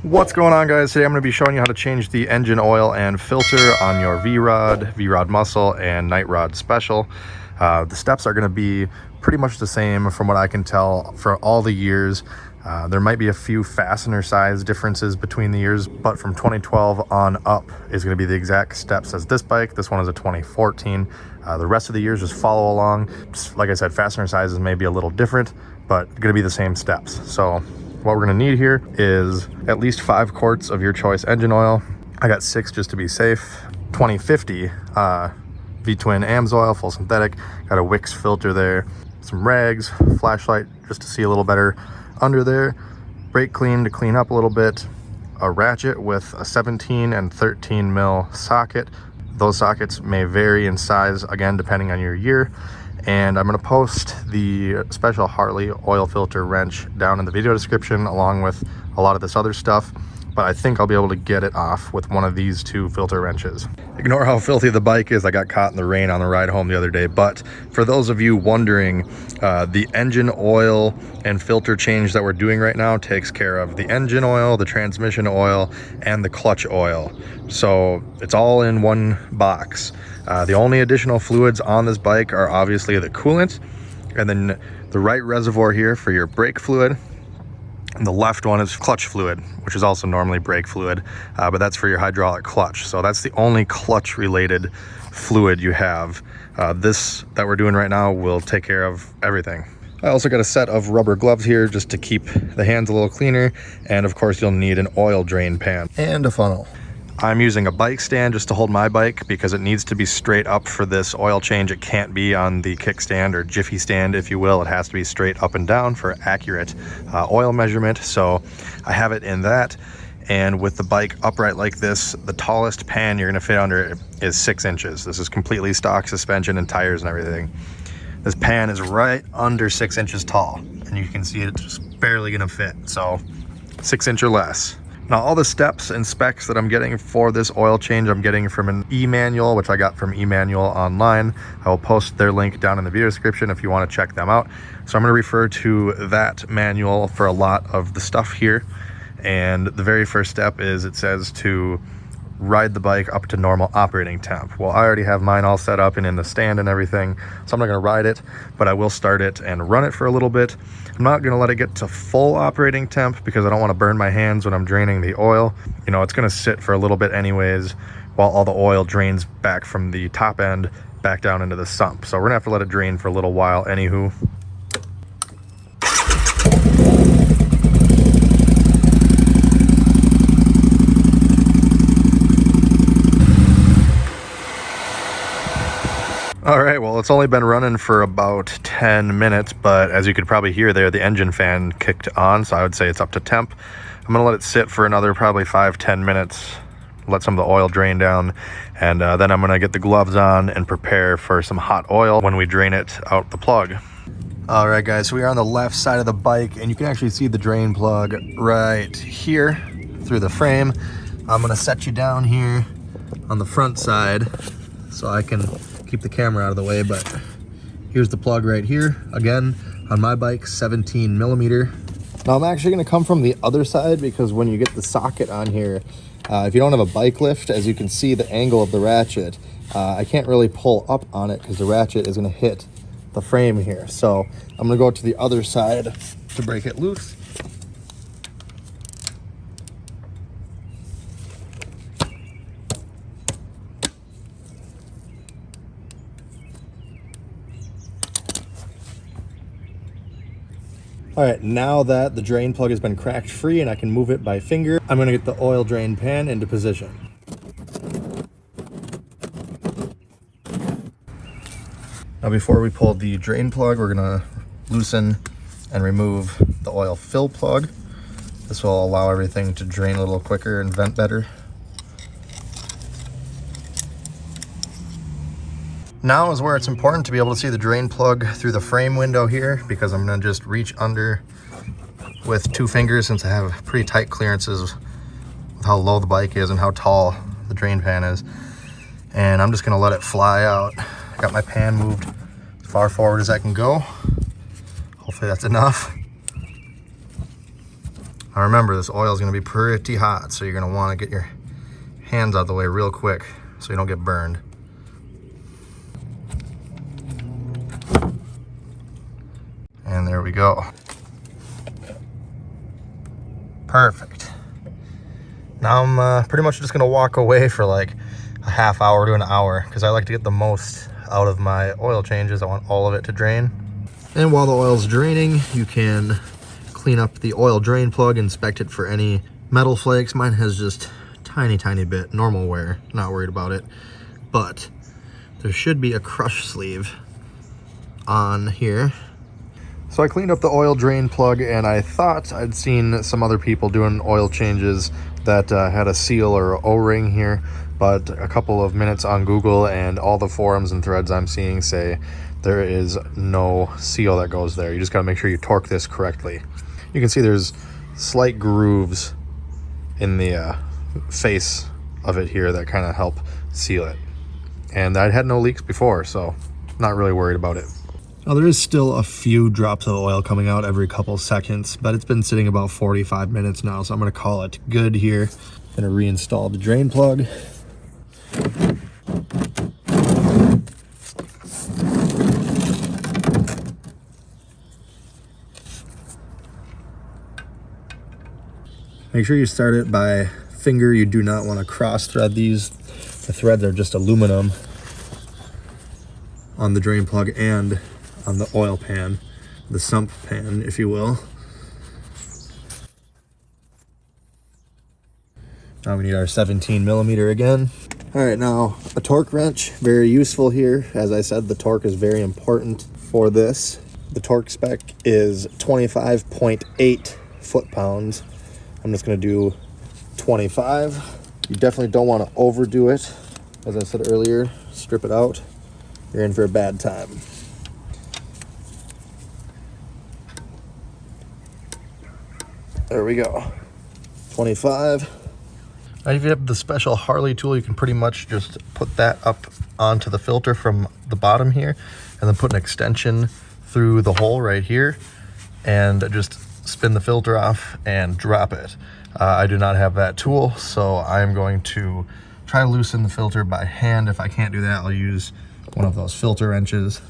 What's going on, guys? Today I'm going to be showing you how to change the engine oil and filter on your V-Rod Muscle, and Night Rod Special. The steps are going to be pretty much the same from what I can tell for all the years. There might be a few fastener size differences between the years, but from 2012 on up is going to be the exact steps as this bike. This one is a 2014. The rest of the years just follow along. Like I said, fastener sizes may be a little different, but going to be the same steps. So what we're going to need here is at least 5 quarts of your choice engine oil. I got 6 just to be safe. 2050 V-twin AMSOIL, full synthetic. Got a Wix filter there. Some rags, flashlight just to see a little better under there. Brake clean to clean up a little bit. A ratchet with a 17 and 13 mil socket. Those sockets may vary in size, again, depending on your year. And I'm going to post the special Harley oil filter wrench down in the video description, along with a lot of this other stuff. But I think I'll be able to get it off with one of these 2 filter wrenches. Ignore how filthy the bike is. I got caught in the rain on the ride home the other day. But for those of you wondering, the engine oil and filter change that we're doing right now takes care of the engine oil, the transmission oil, and the clutch oil. So it's all in one box. The only additional fluids on this bike are obviously the coolant, and then the right reservoir here for your brake fluid. And the left one is clutch fluid, which is also normally brake fluid, but that's for your hydraulic clutch. So that's the only clutch related fluid you have. This that we're doing right now will take care of everything. I also got a set of rubber gloves here just to keep the hands a little cleaner. And of course you'll need an oil drain pan and a funnel. I'm using a bike stand just to hold my bike because it needs to be straight up for this oil change. It can't be on the kickstand or jiffy stand, if you will. It has to be straight up and down for accurate oil measurement. So I have it in that. And with the bike upright like this, the tallest pan you're gonna fit under is 6 inches. This is completely stock suspension and tires and everything. This pan is right under 6 inches tall, and you can see it's just barely gonna fit. So 6 inch or less. Now, all the steps and specs that I'm getting for this oil change, I'm getting from an e-manual, which I got from eManualOnline. I will post their link down in the video description if you want to check them out. So I'm going to refer to that manual for a lot of the stuff here. And the very first step is it says to ride the bike up to normal operating temp. Well, I already have mine all set up and in the stand and everything, so I'm not going to ride it, but I will start it and run it for a little bit. I'm not going to let it get to full operating temp because I don't want to burn my hands when I'm draining the oil. You know, it's going to sit for a little bit anyways while all the oil drains back from the top end back down into the sump. So we're going to have to let it drain for a little while anywho. All right, well, it's only been running for about 10 minutes, but as you could probably hear there, the engine fan kicked on, so I would say it's up to temp. I'm gonna let it sit for another probably 5-10 minutes, let some of the oil drain down, and then I'm gonna get the gloves on and prepare for some hot oil when we drain it out the plug. All right, guys, so we are on the left side of the bike, and you can actually see the drain plug right here through the frame. I'm gonna set you down here on the front side so I can keep the camera out of the way, but here's the plug right here. Again, on my bike, 17 millimeter. Now I'm actually gonna come from the other side because when you get the socket on here, if you don't have a bike lift, as you can see the angle of the ratchet, I can't really pull up on it because the ratchet is gonna hit the frame here. So I'm gonna go to the other side to break it loose. All right, now that the drain plug has been cracked free and I can move it by finger, I'm gonna get the oil drain pan into position. Now before we pull the drain plug, we're gonna loosen and remove the oil fill plug. This will allow everything to drain a little quicker and vent better. Now is where it's important to be able to see the drain plug through the frame window here, because I'm gonna just reach under with 2 fingers since I have pretty tight clearances with how low the bike is and how tall the drain pan is. And I'm just gonna let it fly out. I got my pan moved as far forward as I can go. Hopefully that's enough. Now remember, this oil is going to be pretty hot, so you're going to want to get your hands out of the way real quick so you don't get burned. And there we go. Perfect. Now I'm pretty much just going to walk away for like a half hour to an hour because I like to get the most out of my oil changes. I want all of it to drain. And while the oil's draining, you can clean up the oil drain plug, inspect it for any metal flakes. Mine has just tiny bit, normal wear, not worried about it. But there should be a crush sleeve on here. So I cleaned up the oil drain plug, and I thought I'd seen some other people doing oil changes that had a seal or O-ring here, but a couple of minutes on Google and all the forums and threads I'm seeing say there is no seal that goes there. You just got to make sure you torque this correctly. You can see there's slight grooves in the face of it here that kind of help seal it. And I had no leaks before, so not really worried about it. Now there is still a few drops of oil coming out every couple seconds, but it's been sitting about 45 minutes now, so I'm going to call it good here. I'm going to reinstall the drain plug. Make sure you start it by finger. You do not want to cross thread these. The threads are just aluminum on the drain plug and on the oil pan, the sump pan, if you will. Now we need our 17mm again. All right, now a torque wrench, very useful here. As I said, the torque is very important for this. The torque spec is 25.8 foot-pounds. I'm just going to do 25. You definitely don't want to overdo it. As I said earlier, strip it out. You're in for a bad time. There we go. 25. Now if you have the special Harley tool, you can pretty much just put that up onto the filter from the bottom here and then put an extension through the hole right here and just spin the filter off and drop it. I do not have that tool, so I'm going to try to loosen the filter by hand. If I can't do that, I'll use one of those filter wrenches.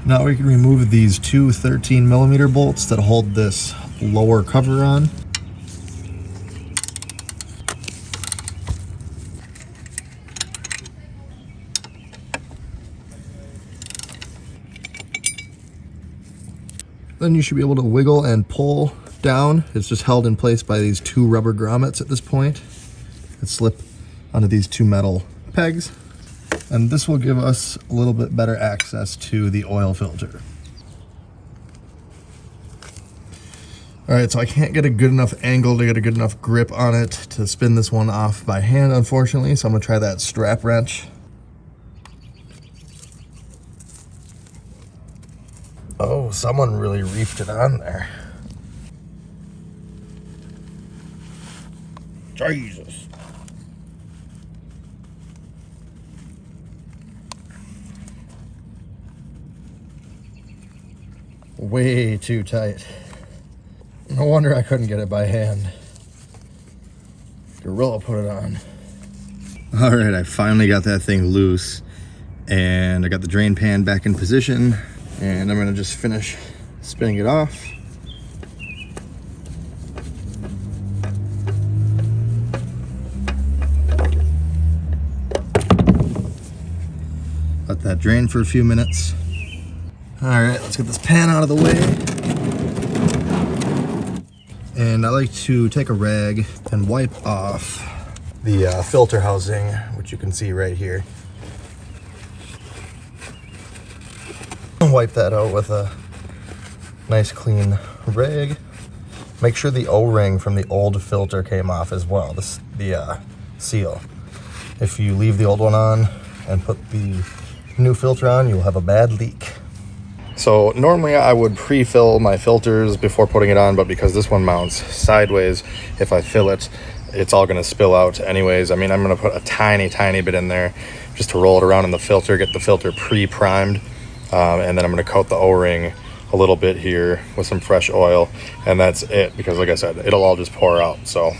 Now we can remove these two 13mm bolts that hold this lower cover on. Then you should be able to wiggle and pull down. It's just held in place by these two rubber grommets at this point that slip onto these two metal pegs. And this will give us a little bit better access to the oil filter. All right, so I can't get a good enough angle to get a good enough grip on it to spin this one off by hand, unfortunately. So I'm gonna try that strap wrench. Oh, someone really reefed it on there. Jesus. Way too tight. No wonder I couldn't get it by hand. Gorilla put it on. All right, I finally got that thing loose and I got the drain pan back in position. And I'm gonna just finish spinning it off. Let that drain for a few minutes. All right, let's get this pan out of the way. And I like to take a rag and wipe off the filter housing, which you can see right here. Wipe that out with a nice clean rag. Make sure the O-ring from the old filter came off as well, the seal. If you leave the old one on and put the new filter on, you'll have a bad leak. So normally I would pre-fill my filters before putting it on, but because this one mounts sideways, if I fill it, it's all going to spill out anyways. I mean, I'm going to put a tiny bit in there just to roll it around in the filter, get the filter pre-primed, and then I'm going to coat the O-ring a little bit here with some fresh oil, and that's it, because like I said, it'll all just pour out. So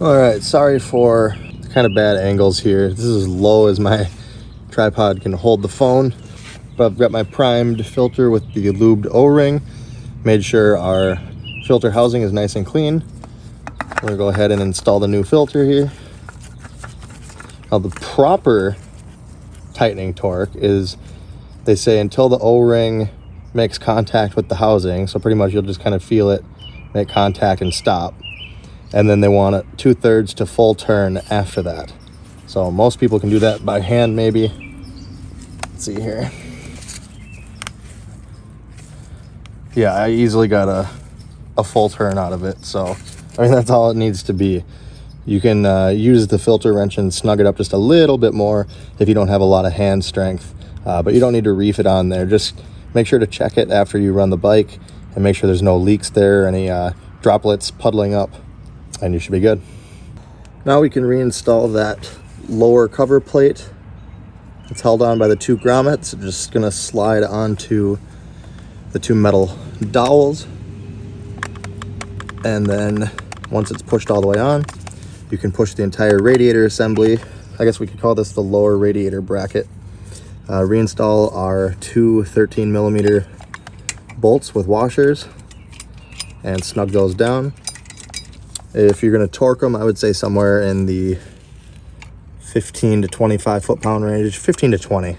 all right, sorry for the kind of bad angles here. This is as low as my tripod can hold the phone, but I've got my primed filter with the lubed O-ring, made sure our filter housing is nice and clean. I'm gonna go ahead and install the new filter here. Now the proper tightening torque is, they say, until the O-ring makes contact with the housing. So pretty much you'll just kind of feel it make contact and stop. And then they want it 2/3 to full turn after that. So most people can do that by hand maybe. Let's see here. Yeah, I easily got a full turn out of it. So I mean, that's all it needs to be. You can use the filter wrench and snug it up just a little bit more if you don't have a lot of hand strength, but you don't need to reef it on there. Just make sure to check it after you run the bike and make sure there's no leaks there, any droplets puddling up, and you should be good. Now we can reinstall that lower cover plate. It's held on by the 2 grommets. It's just gonna slide onto the 2 metal dowels, and then once it's pushed all the way on, you can push the entire radiator assembly. I guess we could call this the lower radiator bracket. Reinstall our 2 13mm bolts with washers and snug those down. If you're going to torque them, I would say somewhere in the 15 to 25 foot-pound range, 15 to 20,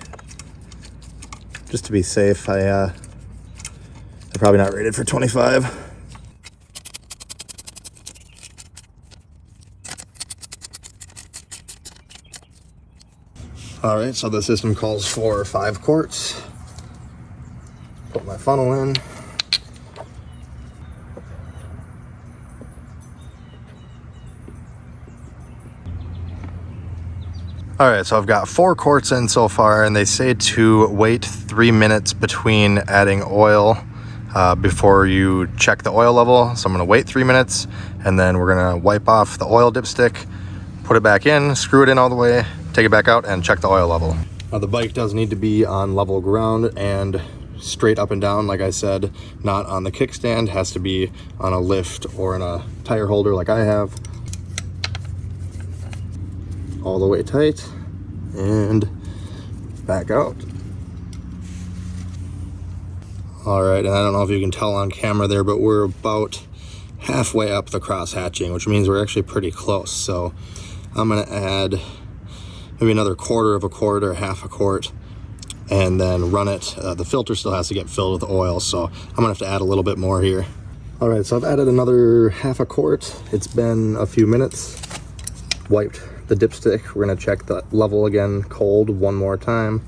just to be safe. They're probably not rated for 25. All right, so the system calls for 5 quarts. Put my funnel in. All right, so I've got 4 quarts in so far, and they say to wait 3 minutes between adding oil before you check the oil level. So I'm gonna wait 3 minutes, and then we're gonna wipe off the oil dipstick, put it back in, screw it in all the way, take it back out, and check the oil level. Now the bike does need to be on level ground and straight up and down, like I said, not on the kickstand. Has to be on a lift or in a tire holder like I have. All the way tight and back out. All right, and I don't know if you can tell on camera there, but we're about halfway up the cross hatching, which means we're actually pretty close. So I'm gonna add maybe another 1/4 of a quart or 1/2 a quart, and then run it. The filter still has to get filled with oil, so I'm gonna have to add a little bit more here. All right, so I've added another 1/2 a quart. It's been a few minutes. Wiped the dipstick. We're gonna check the level again cold one more time,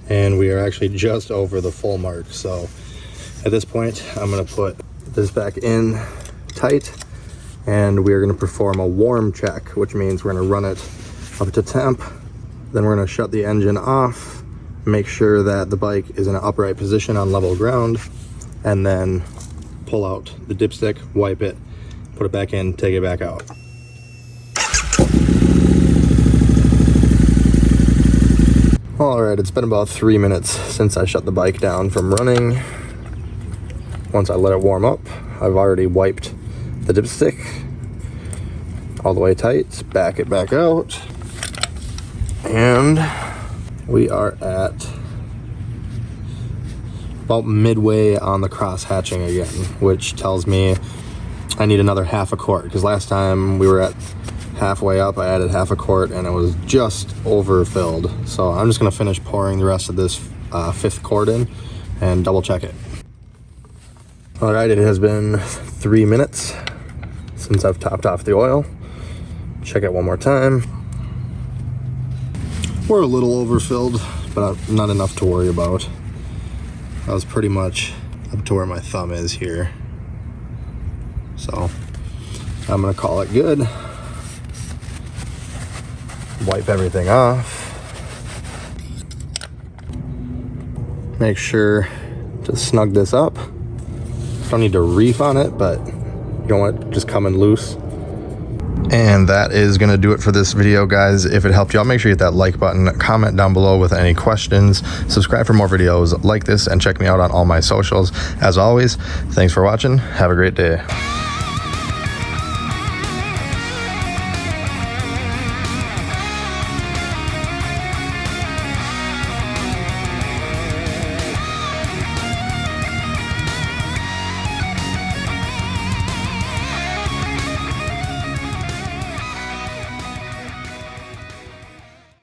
and we are actually just over the full mark. So at this point, I'm gonna put this back in tight, and we are gonna perform a warm check, which means we're gonna run it up to temp. Then we're gonna shut the engine off, make sure that the bike is in an upright position on level ground, and then pull out the dipstick, wipe it, put it back in, take it back out. All right, it's been about 3 minutes since I shut the bike down from running. Once I let it warm up, I've already wiped the dipstick all the way tight, back it back out, and we are at about midway on the cross hatching again, which tells me I need another 1/2 a quart, because last time we were at halfway up, I added 1/2 a quart and it was just overfilled. So I'm just gonna finish pouring the rest of this 5th quart in and double check it. All right, it has been 3 minutes since I've topped off the oil. Check it one more time. We're a little overfilled, but not enough to worry about. That was pretty much up to where my thumb is here. So I'm gonna call it good. Wipe everything off. Make sure to snug this up. Don't need to reef on it, but you don't want it just coming loose. And that is going to do it for this video, guys. If it helped you out, make sure you hit that like button, comment down below with any questions, subscribe for more videos like this, and check me out on all my socials. As always, thanks for watching. Have a great day.